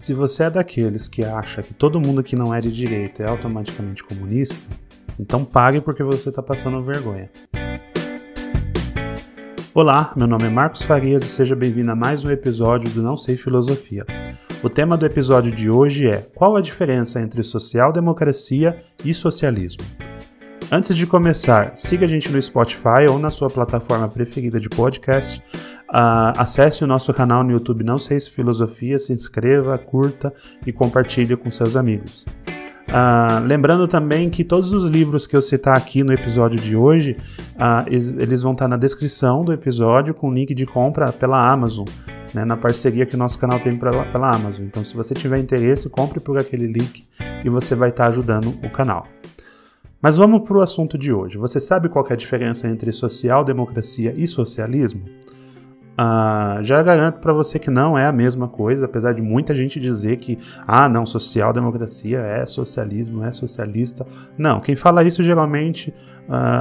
Se você é daqueles que acha que todo mundo que não é de direita é automaticamente comunista, então pare porque você está passando vergonha. Olá, meu nome é Marcos Farias e seja bem-vindo a mais um episódio do Não Sei Filosofia. O tema do episódio de hoje é: qual a diferença entre social-democracia e socialismo? Antes de começar, siga a gente no Spotify ou na sua plataforma preferida de podcast. Acesse o nosso canal no YouTube Não Sei Filosofia, se inscreva, curta e compartilhe com seus amigos. Lembrando também que todos os livros que eu citar aqui no episódio de hoje, eles vão estar na descrição do episódio com link de compra pela Amazon, né, na parceria que o nosso canal tem pela Amazon. Então, se você tiver interesse, compre por aquele link e você vai estar ajudando o canal. Mas vamos para o assunto de hoje. Você sabe qual que é a diferença entre social-democracia e socialismo? Já garanto para você que não é a mesma coisa, apesar de muita gente dizer que não, social-democracia é socialismo, é socialista. Não, quem fala isso geralmente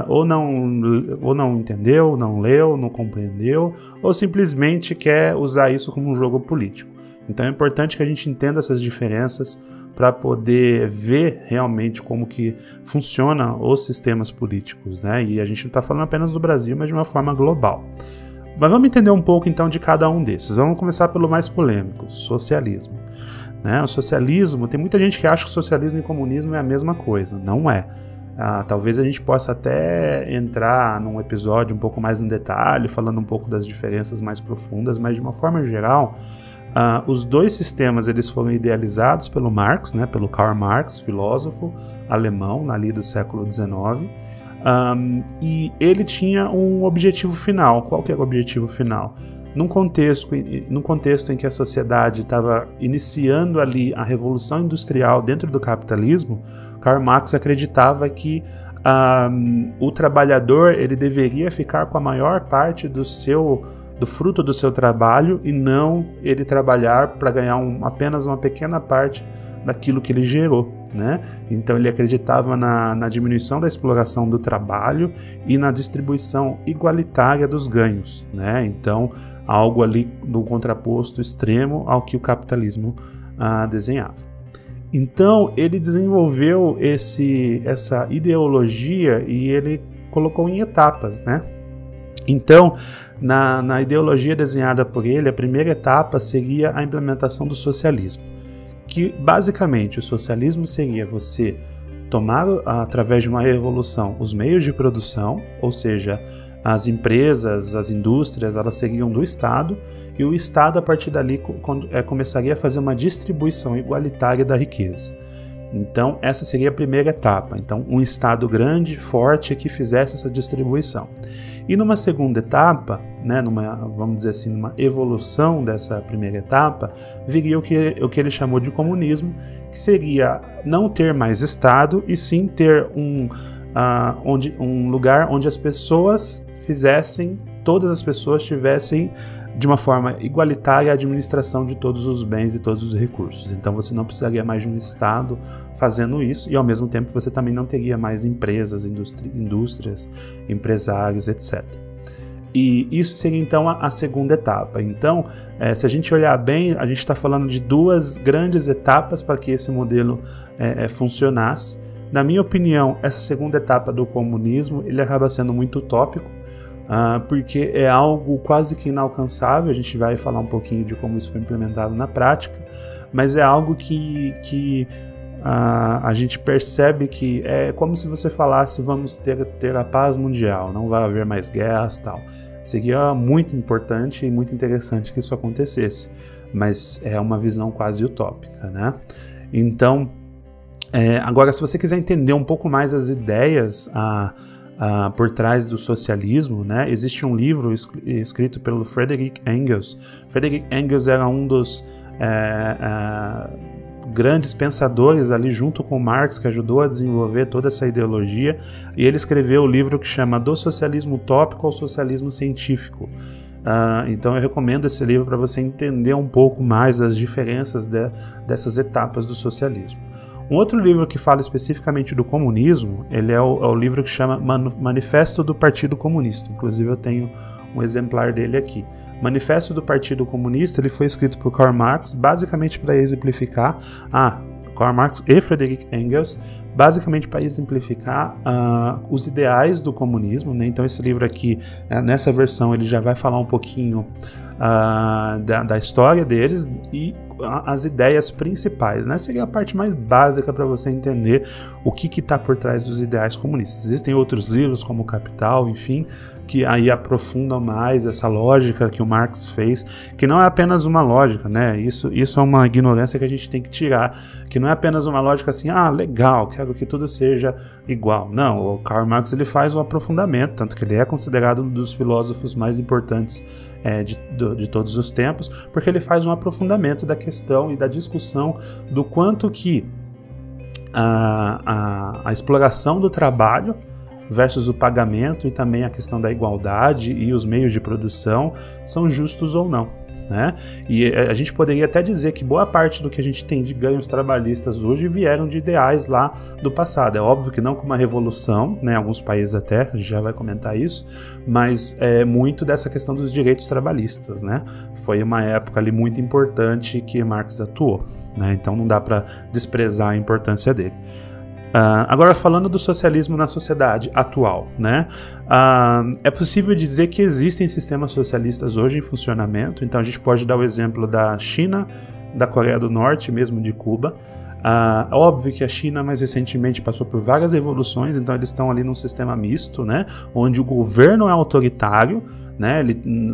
ou não entendeu, não leu, não compreendeu, ou simplesmente quer usar isso como um jogo político. Então é importante que a gente entenda essas diferenças para poder ver realmente como que funcionam os sistemas políticos, né? E a gente não está falando apenas do Brasil, mas de uma forma global. Mas vamos entender um pouco então de cada um desses. Vamos começar pelo mais polêmico, socialismo. O socialismo, tem muita gente que acha que socialismo e comunismo é a mesma coisa. Não é. Talvez a gente possa até entrar num episódio um pouco mais em detalhe, falando um pouco das diferenças mais profundas, mas de uma forma geral, os dois sistemas eles foram idealizados pelo Marx, né, pelo Karl Marx, filósofo alemão, ali do século XIX, e ele tinha um objetivo final. Qual que era o objetivo final? Num contexto em que a sociedade estava iniciando ali a revolução industrial dentro do capitalismo, Karl Marx acreditava que o trabalhador ele deveria ficar com a maior parte do fruto do seu trabalho e não ele trabalhar para ganhar apenas uma pequena parte daquilo que ele gerou, né? Então ele acreditava na diminuição da exploração do trabalho e na distribuição igualitária dos ganhos, né? Então algo ali do contraposto extremo ao que o capitalismo desenhava. Então ele desenvolveu essa ideologia e ele colocou em etapas, né? Então, na ideologia desenhada por ele, a primeira etapa seria a implementação do socialismo, que basicamente o socialismo seria você tomar, através de uma revolução, os meios de produção, ou seja, as empresas, as indústrias, elas seriam do Estado, e o Estado, a partir dali, começaria a fazer uma distribuição igualitária da riqueza. Então, essa seria a primeira etapa. Então, um Estado grande, forte, que fizesse essa distribuição. E numa segunda etapa, né, vamos dizer assim, numa evolução dessa primeira etapa, viria o que ele chamou de comunismo, que seria não ter mais Estado, e sim ter um lugar onde todas as pessoas tivessem de uma forma igualitária a administração de todos os bens e todos os recursos. Então você não precisaria mais de um Estado fazendo isso, e ao mesmo tempo você também não teria mais empresas, indústrias, empresários, etc. E isso seria então a segunda etapa. Então, se a gente olhar bem, a gente está falando de duas grandes etapas para que esse modelo funcionasse. Na minha opinião, essa segunda etapa do comunismo ele acaba sendo muito utópico, porque é algo quase que inalcançável. A gente vai falar um pouquinho de como isso foi implementado na prática, mas é algo que a gente percebe que é como se você falasse: vamos ter a paz mundial, não vai haver mais guerras e tal. Seria muito importante e muito interessante que isso acontecesse, mas é uma visão quase utópica, né? Então, agora, se você quiser entender um pouco mais as ideias por trás do socialismo, né, existe um livro escrito pelo Friedrich Engels. Friedrich Engels era um dos grandes pensadores ali junto com Marx, que ajudou a desenvolver toda essa ideologia, e ele escreveu o livro que chama Do Socialismo Utópico ao Socialismo Científico. Então eu recomendo esse livro para você entender um pouco mais as diferenças dessas etapas do socialismo. Um outro livro que fala especificamente do comunismo, ele é o livro que chama Manifesto do Partido Comunista. Inclusive eu tenho um exemplar dele aqui. Manifesto do Partido Comunista, ele foi escrito por Karl Marx, basicamente para exemplificar Karl Marx e Friedrich Engels, basicamente para exemplificar os ideais do comunismo, né? Então esse livro aqui, nessa versão, ele já vai falar um pouquinho da história deles e as ideias principais, né? Seria a parte mais básica para você entender o que está por trás dos ideais comunistas. Existem outros livros como Capital, enfim, que aí aprofundam mais essa lógica que o Marx fez, que não é apenas uma lógica, né? Isso é uma ignorância que a gente tem que tirar, que não é apenas uma lógica assim, legal, quero que tudo seja igual. Não, o Karl Marx ele faz um aprofundamento, tanto que ele é considerado um dos filósofos mais importantes de todos os tempos, porque ele faz um aprofundamento da questão e da discussão do quanto que a exploração do trabalho versus o pagamento e também a questão da igualdade e os meios de produção são justos ou não, né? E a gente poderia até dizer que boa parte do que a gente tem de ganhos trabalhistas hoje vieram de ideais lá do passado. É óbvio que não com uma revolução, né? Alguns países até, a gente já vai comentar isso, mas muito dessa questão dos direitos trabalhistas, né? Foi uma época ali muito importante que Marx atuou, né? Então não dá para desprezar a importância dele. Agora falando do socialismo na sociedade atual, né? É possível dizer que existem sistemas socialistas hoje em funcionamento, então a gente pode dar o exemplo da China, da Coreia do Norte, mesmo de Cuba. Óbvio que a China mais recentemente passou por várias revoluções, então eles estão ali num sistema misto, né? Onde o governo é autoritário, né?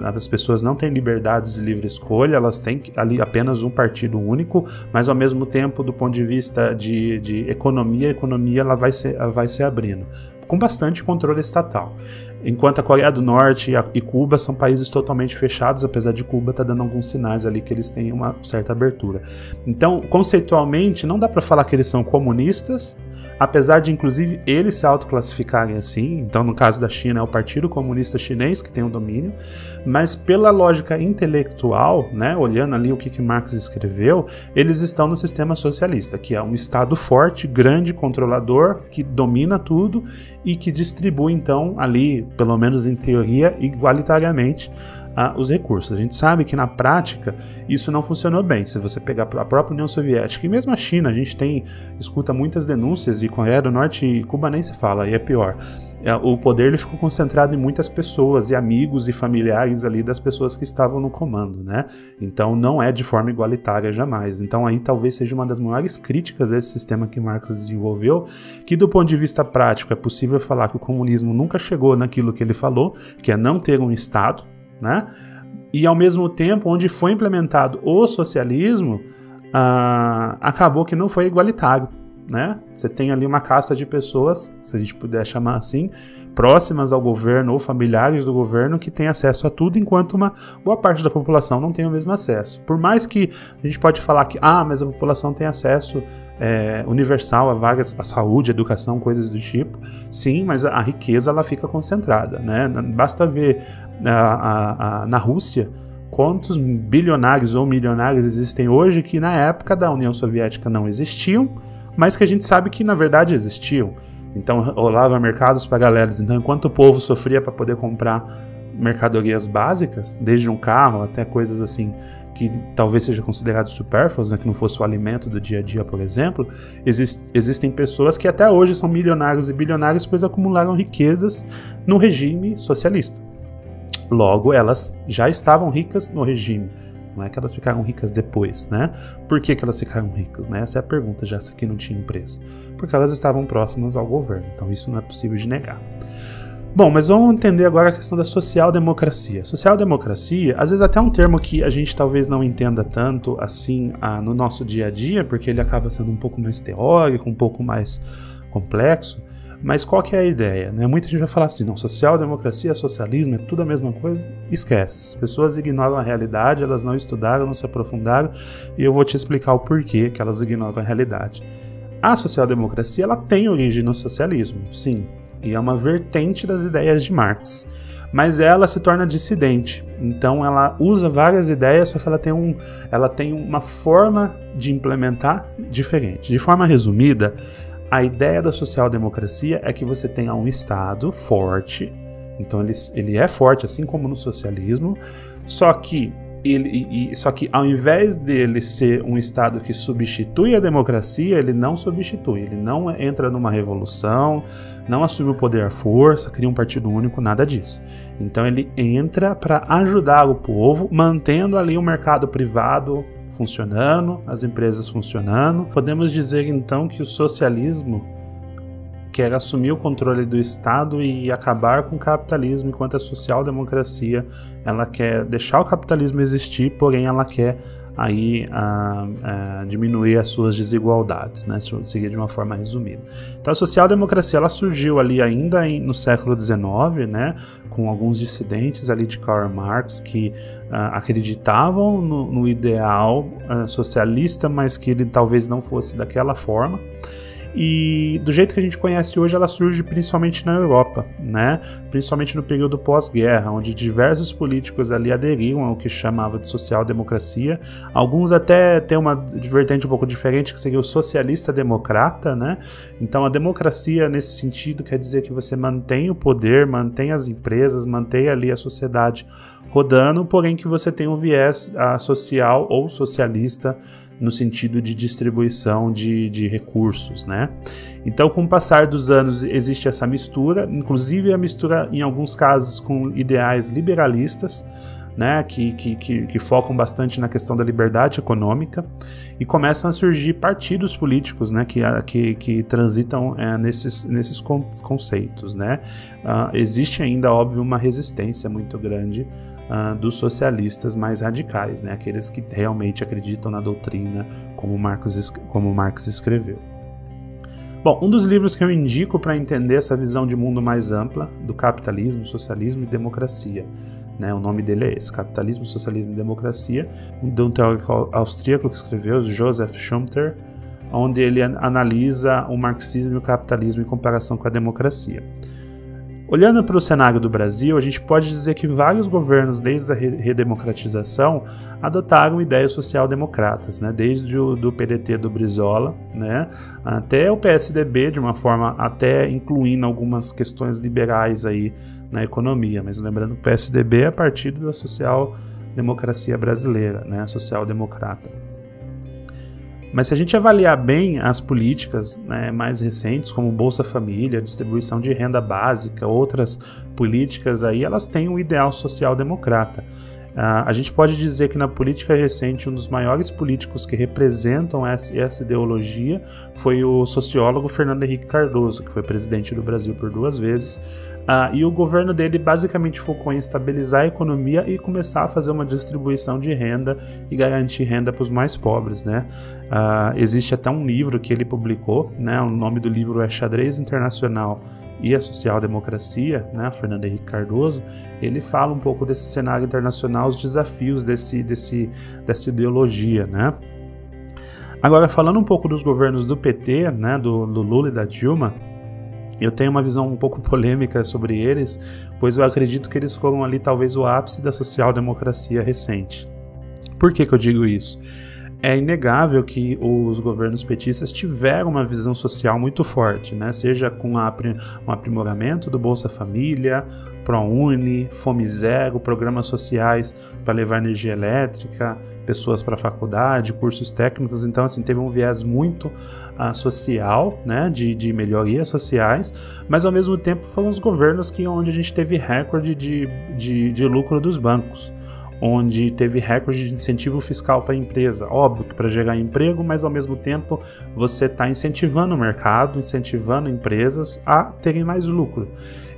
As pessoas não têm liberdades de livre escolha, elas têm ali apenas um partido único, mas ao mesmo tempo, do ponto de vista de economia, a economia ela vai se abrindo, com bastante controle estatal. Enquanto a Coreia do Norte e Cuba são países totalmente fechados, apesar de Cuba estar dando alguns sinais ali que eles têm uma certa abertura. Então, conceitualmente, não dá para falar que eles são comunistas, apesar de, inclusive, eles se autoclassificarem assim. Então, no caso da China, é o Partido Comunista Chinês que tem o domínio, mas pela lógica intelectual, né, olhando ali o que Marx escreveu, eles estão no sistema socialista, que é um Estado forte, grande, controlador, que domina tudo e que distribui, então, ali, pelo menos em teoria, igualitariamente, os recursos. A gente sabe que na prática isso não funcionou bem. Se você pegar a própria União Soviética e mesmo a China, a gente escuta muitas denúncias, e Coreia do Norte e Cuba nem se fala, e é pior. O poder ele ficou concentrado em muitas pessoas e amigos e familiares ali das pessoas que estavam no comando, né? Então não é de forma igualitária jamais. Então aí talvez seja uma das maiores críticas desse sistema que Marx desenvolveu, que do ponto de vista prático é possível falar que o comunismo nunca chegou naquilo que ele falou, que é não ter um Estado, né? E ao mesmo tempo, onde foi implementado o socialismo, acabou que não foi igualitário, né? Você tem ali uma casta de pessoas, se a gente puder chamar assim, próximas ao governo ou familiares do governo que tem acesso a tudo, enquanto uma boa parte da população não tem o mesmo acesso. Por mais que a gente pode falar que mas a população tem acesso universal a vagas, a saúde, a educação, coisas do tipo, sim, mas a riqueza ela fica concentrada, né? Basta ver na Rússia quantos bilionários ou milionários existem hoje que na época da União Soviética não existiam, mas que a gente sabe que na verdade existiam. Então rolava mercados para galera. Então enquanto o povo sofria para poder comprar mercadorias básicas, desde um carro até coisas assim que talvez seja considerado supérfluos, né, que não fosse o alimento do dia a dia, por exemplo, existem pessoas que até hoje são milionários e bilionários, pois acumularam riquezas no regime socialista. Logo, elas já estavam ricas no regime. Não é que elas ficaram ricas depois, né? Por que elas ficaram ricas, né? Essa é a pergunta, já que não tinha empresa. Porque elas estavam próximas ao governo, então isso não é possível de negar. Bom, mas vamos entender agora a questão da social-democracia. Social-democracia, às vezes até um termo que a gente talvez não entenda tanto assim no nosso dia a dia, porque ele acaba sendo um pouco mais teórico, um pouco mais complexo. Mas qual que é a ideia, né? Muita gente vai falar assim, não, social-democracia, socialismo, é tudo a mesma coisa. Esquece, as pessoas ignoram a realidade, elas não estudaram, não se aprofundaram, e eu vou te explicar o porquê que elas ignoram a realidade. A social-democracia, ela tem origem no socialismo, sim, e é uma vertente das ideias de Marx, mas ela se torna dissidente, então ela usa várias ideias, só que ela tem uma forma de implementar diferente. De forma resumida, a ideia da social-democracia é que você tenha um Estado forte Então ele é forte, assim como no socialismo, só que ao invés dele ser um Estado que substitui a democracia, ele não substitui, ele não entra numa revolução, não assume o poder à força, cria um partido único, nada disso. Então ele entra para ajudar o povo, mantendo ali o mercado privado funcionando, as empresas funcionando. Podemos dizer então que o socialismo quer assumir o controle do Estado e acabar com o capitalismo, enquanto a social-democracia ela quer deixar o capitalismo existir, porém ela quer aí diminuir as suas desigualdades, né? Seguir de uma forma resumida. Então a social-democracia ela surgiu ali ainda no século XIX, né? Com alguns dissidentes ali de Karl Marx que acreditavam no ideal socialista, mas que ele talvez não fosse daquela forma. E do jeito que a gente conhece hoje, ela surge principalmente na Europa, né? Principalmente no período pós-guerra, onde diversos políticos ali aderiram ao que chamava de social-democracia. Alguns até têm uma vertente um pouco diferente, que seria o socialista-democrata, né? Então a democracia, nesse sentido, quer dizer que você mantém o poder, mantém as empresas, mantém ali a sociedade rodando, porém que você tem um viés social ou socialista no sentido de distribuição de recursos, né? Então, com o passar dos anos, existe essa mistura, inclusive a mistura, em alguns casos, com ideais liberalistas, né, que focam bastante na questão da liberdade econômica, e começam a surgir partidos políticos, né, que transitam nesses conceitos, né? Existe ainda, óbvio, uma resistência muito grande dos socialistas mais radicais, né, aqueles que realmente acreditam na doutrina como Marx escreveu. Bom, um dos livros que eu indico para entender essa visão de mundo mais ampla do capitalismo, socialismo e democracia, né, o nome dele é esse, Capitalismo, Socialismo e Democracia, de um teórico austríaco que escreveu, Joseph Schumpeter, onde ele analisa o marxismo e o capitalismo em comparação com a democracia. Olhando para o cenário do Brasil, a gente pode dizer que vários governos, desde a redemocratização, adotaram ideias social-democratas, né? Desde do PDT do Brizola, né? Até o PSDB, de uma forma até incluindo algumas questões liberais aí na economia, mas lembrando que o PSDB é partido da social-democracia brasileira, né? Social-democrata. Mas se a gente avaliar bem as políticas, né, mais recentes, como Bolsa Família, distribuição de renda básica, outras políticas aí, elas têm um ideal social-democrata. A gente pode dizer que na política recente, um dos maiores políticos que representam essa ideologia foi o sociólogo Fernando Henrique Cardoso, que foi presidente do Brasil por 2 vezes, e o governo dele basicamente focou em estabilizar a economia e começar a fazer uma distribuição de renda e garantir renda para os mais pobres, né? Existe até um livro que ele publicou, né? O nome do livro é Xadrez Internacional e a Social-Democracia, né, Fernando Henrique Cardoso. Ele fala um pouco desse cenário internacional, os desafios dessa ideologia, né? Agora, falando um pouco dos governos do PT, né, do Lula e da Dilma, eu tenho uma visão um pouco polêmica sobre eles, pois eu acredito que eles foram ali talvez o ápice da social-democracia recente. Por que eu digo isso? É inegável que os governos petistas tiveram uma visão social muito forte, né? Seja com um aprimoramento do Bolsa Família, ProUni, Fome Zero, programas sociais para levar energia elétrica, pessoas para a faculdade, cursos técnicos. Então, assim, teve um viés muito social, né? De melhorias sociais, mas ao mesmo tempo foram os governos onde a gente teve recorde de lucro dos bancos, onde teve recorde de incentivo fiscal para a empresa. Óbvio que para gerar emprego, mas ao mesmo tempo você está incentivando o mercado, incentivando empresas a terem mais lucro.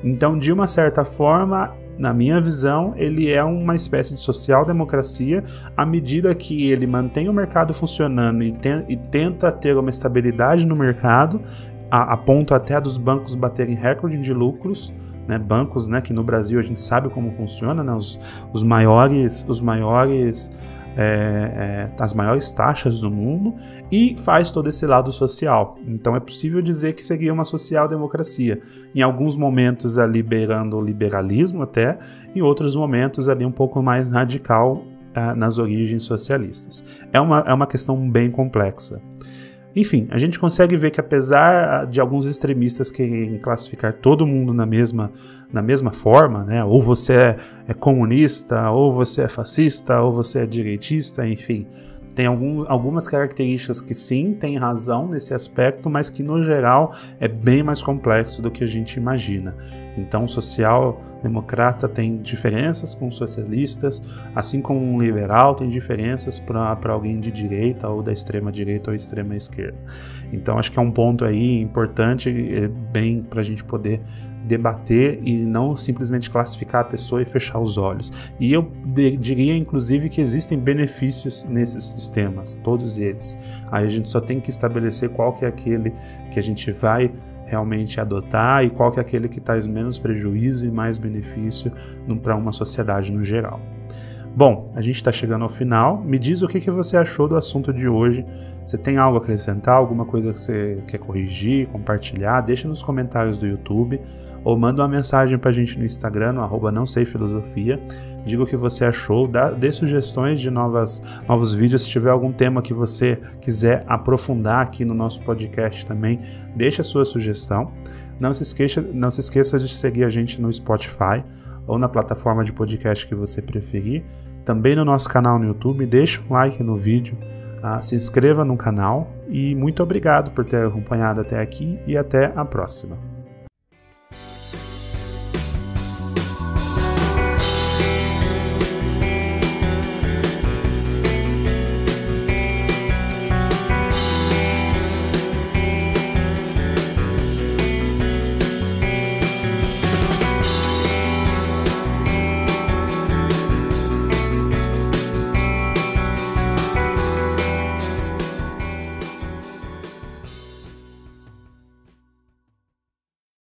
Então, de uma certa forma, na minha visão, ele é uma espécie de social-democracia à medida que ele mantém o mercado funcionando e tenta ter uma estabilidade no mercado, a ponto até dos bancos baterem recorde de lucros, né, bancos, né, que no Brasil a gente sabe como funciona, né, as maiores taxas do mundo, e faz todo esse lado social. Então é possível dizer que seria uma social-democracia, em alguns momentos ali beirando o liberalismo até, em outros momentos ali um pouco mais radical nas origens socialistas. É uma questão bem complexa. Enfim, a gente consegue ver que apesar de alguns extremistas quererem classificar todo mundo na mesma forma, né? Ou você é comunista, ou você é fascista, ou você é direitista, enfim, tem algumas características que sim, tem razão nesse aspecto, mas que no geral é bem mais complexo do que a gente imagina. Então, o social-democrata tem diferenças com os socialistas, assim como um liberal tem diferenças para alguém de direita ou da extrema-direita ou extrema-esquerda. Então, acho que é um ponto aí importante, bem para a gente poder debater e não simplesmente classificar a pessoa e fechar os olhos. E eu diria, inclusive, que existem benefícios nesses sistemas, todos eles. Aí a gente só tem que estabelecer qual que é aquele que a gente vai realmente adotar e qual que é aquele que traz menos prejuízo e mais benefício para uma sociedade no geral. Bom, a gente está chegando ao final. Me diz o que você achou do assunto de hoje. Você tem algo a acrescentar, alguma coisa que você quer corrigir, compartilhar? Deixa nos comentários do YouTube ou manda uma mensagem para a gente no Instagram, no @nãoseiFilosofia. Diga o que você achou, dê sugestões de novos vídeos. Se tiver algum tema que você quiser aprofundar aqui no nosso podcast também, deixa a sua sugestão. Não se esqueça de seguir a gente no Spotify ou na plataforma de podcast que você preferir. Também no nosso canal no YouTube, deixa um like no vídeo, se inscreva no canal e muito obrigado por ter acompanhado até aqui e até a próxima.